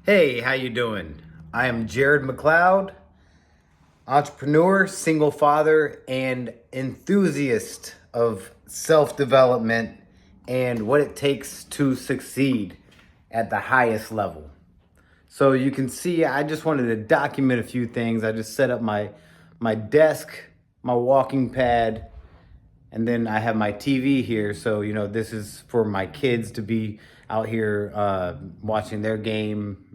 Hey, how you doing? I am Jared McLeod, entrepreneur, single father, and enthusiast of self-development and what it takes to succeed at the highest level. So you can see I just wanted to document a few things. I just set up my desk, my walking pad, and then I have my TV here. So, this is for my kids to be out here watching their game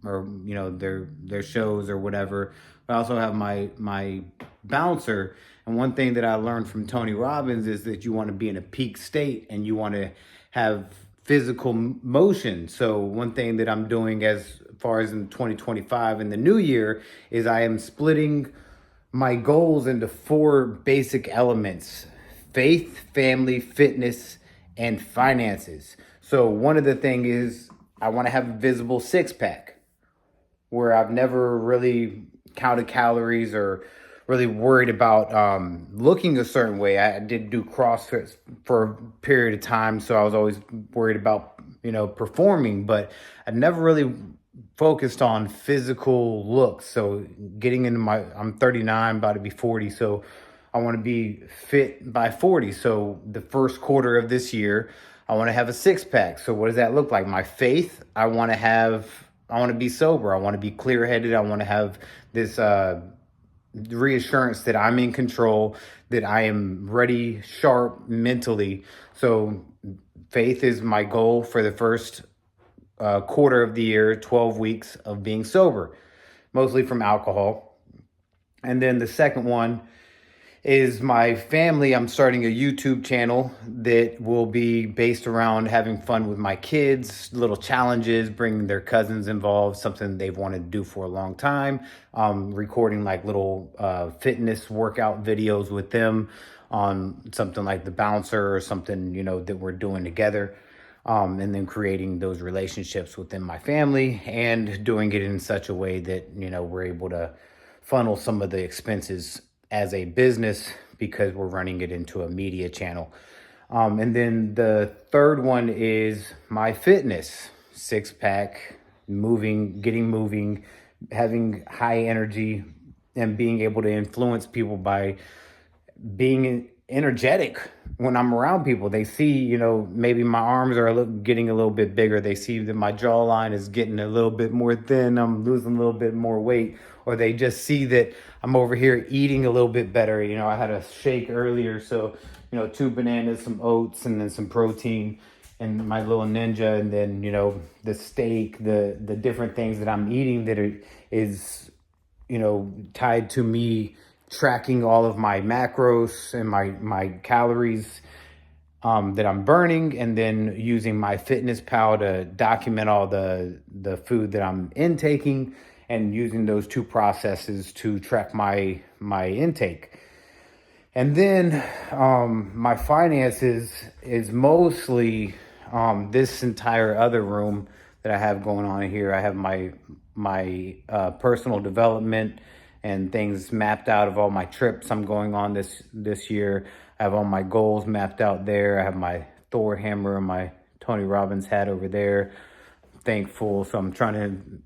or their shows or whatever. But I also have my bouncer. And one thing that I learned from Tony Robbins is that you want to be in a peak state and you want to have physical motion. So one thing that I'm doing as far as in 2025 in the new year is I am splitting my goals into four basic elements: faith, family, fitness, and finances. So one of the things is I want to have a visible six pack where I've never really counted calories or really worried about looking a certain way. I did do CrossFit for a period of time, so I was always worried about, performing, but I never really focused on physical looks. So getting into I'm 39, about to be 40, so I want to be fit by 40. So the first quarter of this year, I want to have a six pack. So what does that look like? My faith, I want to be sober. I want to be clear headed. I want to have this reassurance that I'm in control, that I am ready, sharp mentally. So faith is my goal for the first quarter of the year, 12 weeks of being sober, mostly from alcohol. And then the second one is my family. I'm starting a YouTube channel that will be based around having fun with my kids, little challenges, bringing their cousins involved, something they've wanted to do for a long time, recording like little fitness workout videos with them on something like the bouncer or something, that we're doing together. And then creating those relationships within my family and doing it in such a way that, we're able to funnel some of the expenses as a business because we're running it into a media channel. And then the third one is my fitness, six pack, getting moving, having high energy, and being able to influence people by being energetic when I'm around people. They see, maybe my arms are getting a little bit bigger. They see that my jawline is getting a little bit more thin. I'm losing a little bit more weight. Or they just see that I'm over here eating a little bit better. I had a shake earlier. So, two bananas, some oats, and then some protein and my little ninja. And then, the steak, the different things that I'm eating that is, tied to me tracking all of my macros and my calories that I'm burning, and then using my Fitness Pal to document all the food that I'm intaking, and using those two processes to track my intake. And then my finances is mostly this entire other room that I have going on here. I have my personal development and things mapped out of all my trips I'm going on this year. I have all my goals mapped out there. I have my Thor hammer and my Tony Robbins hat over there. Thankful. So I'm trying to,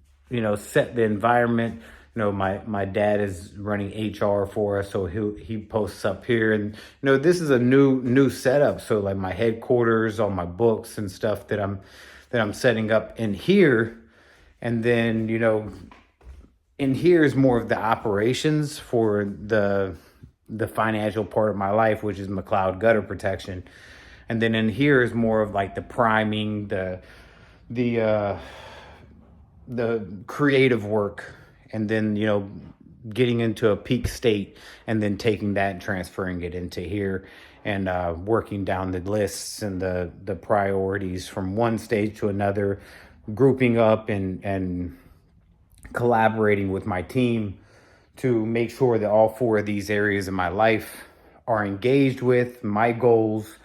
set the environment. My dad is running HR for us, so he posts up here, and this is a new setup. So like my headquarters, all my books and stuff that I'm setting up in here, and then in here is more of the operations for the financial part of my life, which is McLeod Gutter Protection. And then in here is more of like the priming, the creative work, and then, getting into a peak state and then taking that and transferring it into here, and working down the lists and the priorities from one stage to another, grouping up and collaborating with my team to make sure that all four of these areas of my life are engaged with my goals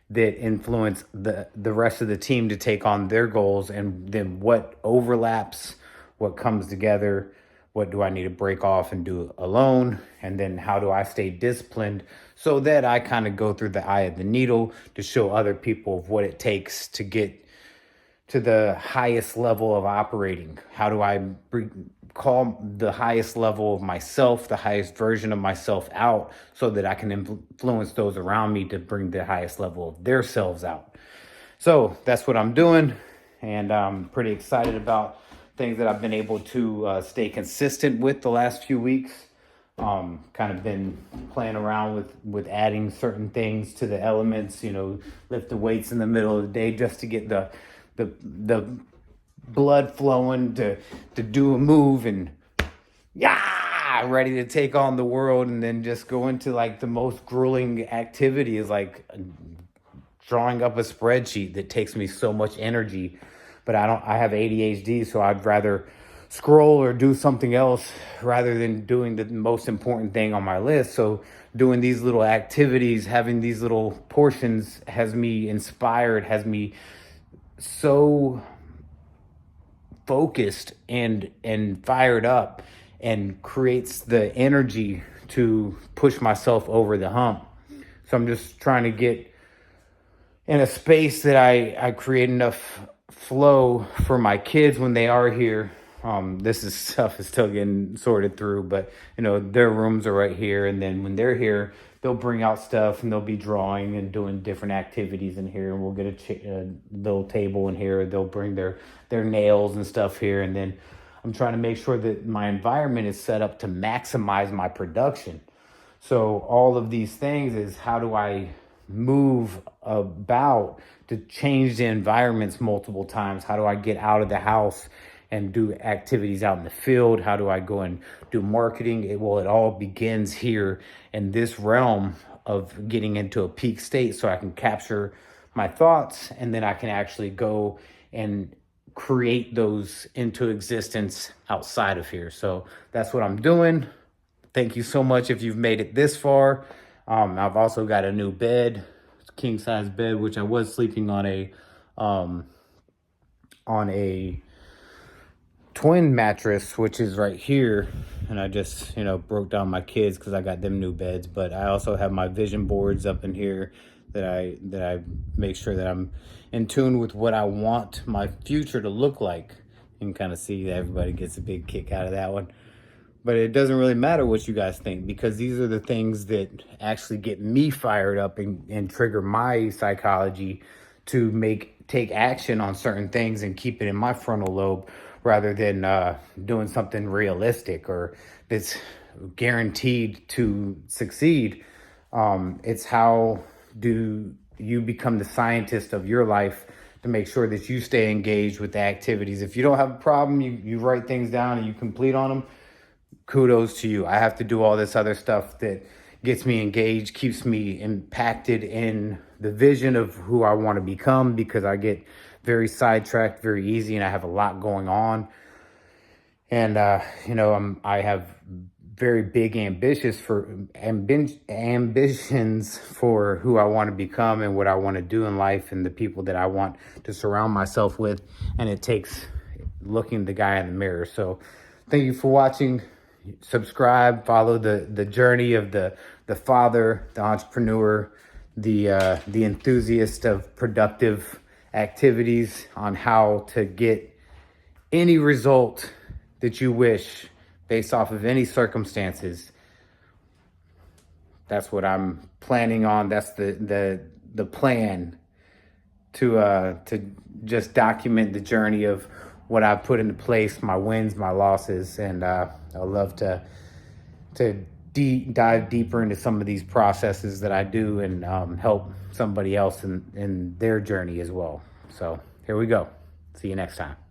that influence the rest of the team to take on their goals, and then what overlaps, what comes together, what do I need to break off and do alone, and then how do I stay disciplined so that I kind of go through the eye of the needle to show other people what it takes to to the highest level of operating? How do I call the highest level of myself, the highest version of myself out, so that I can influence those around me to bring the highest level of their selves out? So that's what I'm doing, and I'm pretty excited about things that I've been able to stay consistent with the last few weeks. Kind of been playing around with adding certain things to the elements, lift the weights in the middle of the day just to get the blood flowing to do a move, and ready to take on the world. And then just go into like the most grueling activity is like drawing up a spreadsheet that takes me so much energy. But I have ADHD, so I'd rather scroll or do something else rather than doing the most important thing on my list. So doing these little activities, having these little portions, has me inspired, has me so focused and fired up, and creates the energy to push myself over the hump. So I'm just trying to get in a space that I create enough flow for my kids when they are here. This stuff is still getting sorted through, but their rooms are right here, and then when they're here, they'll bring out stuff and they'll be drawing and doing different activities in here, and we'll get a little table in here. They'll bring their nails and stuff here, and then I'm trying to make sure that my environment is set up to maximize my production. So all of these things is, how do I move about to change the environments multiple times? How do I get out of the house and do activities out in the field? How do I go and do marketing? It all begins here in this realm of getting into a peak state, so I can capture my thoughts, and then I can actually go and create those into existence outside of here. So that's what I'm doing. Thank you so much if you've made it this far. I've also got a new bed, king size bed, which I was sleeping on a twin mattress, which is right here. And I just, broke down my kids because I got them new beds. But I also have my vision boards up in here that I make sure that I'm in tune with what I want my future to look like. You can kind of see that everybody gets a big kick out of that one. But it doesn't really matter what you guys think, because these are the things that actually get me fired up and trigger my psychology to take action on certain things and keep it in my frontal lobe, rather than doing something realistic or that's guaranteed to succeed. It's how do you become the scientist of your life to make sure that you stay engaged with the activities. If you don't have a problem, you write things down and you complete on them, kudos to you. I have to do all this other stuff that gets me engaged, keeps me impacted in the vision of who I want to become, because I get very sidetracked very easy, and I have a lot going on. And I have very big ambitions for who I want to become and what I want to do in life, and the people that I want to surround myself with. And it takes looking the guy in the mirror. So thank you for watching. Subscribe, follow the journey of the father, the entrepreneur, the enthusiast of productive activities, on how to get any result that you wish based off of any circumstances. That's what I'm planning on. That's the plan to just document the journey of what I've put into place, my wins, my losses, and I love to dive deeper into some of these processes that I do, and help somebody else in their journey as well. So here we go. See you next time.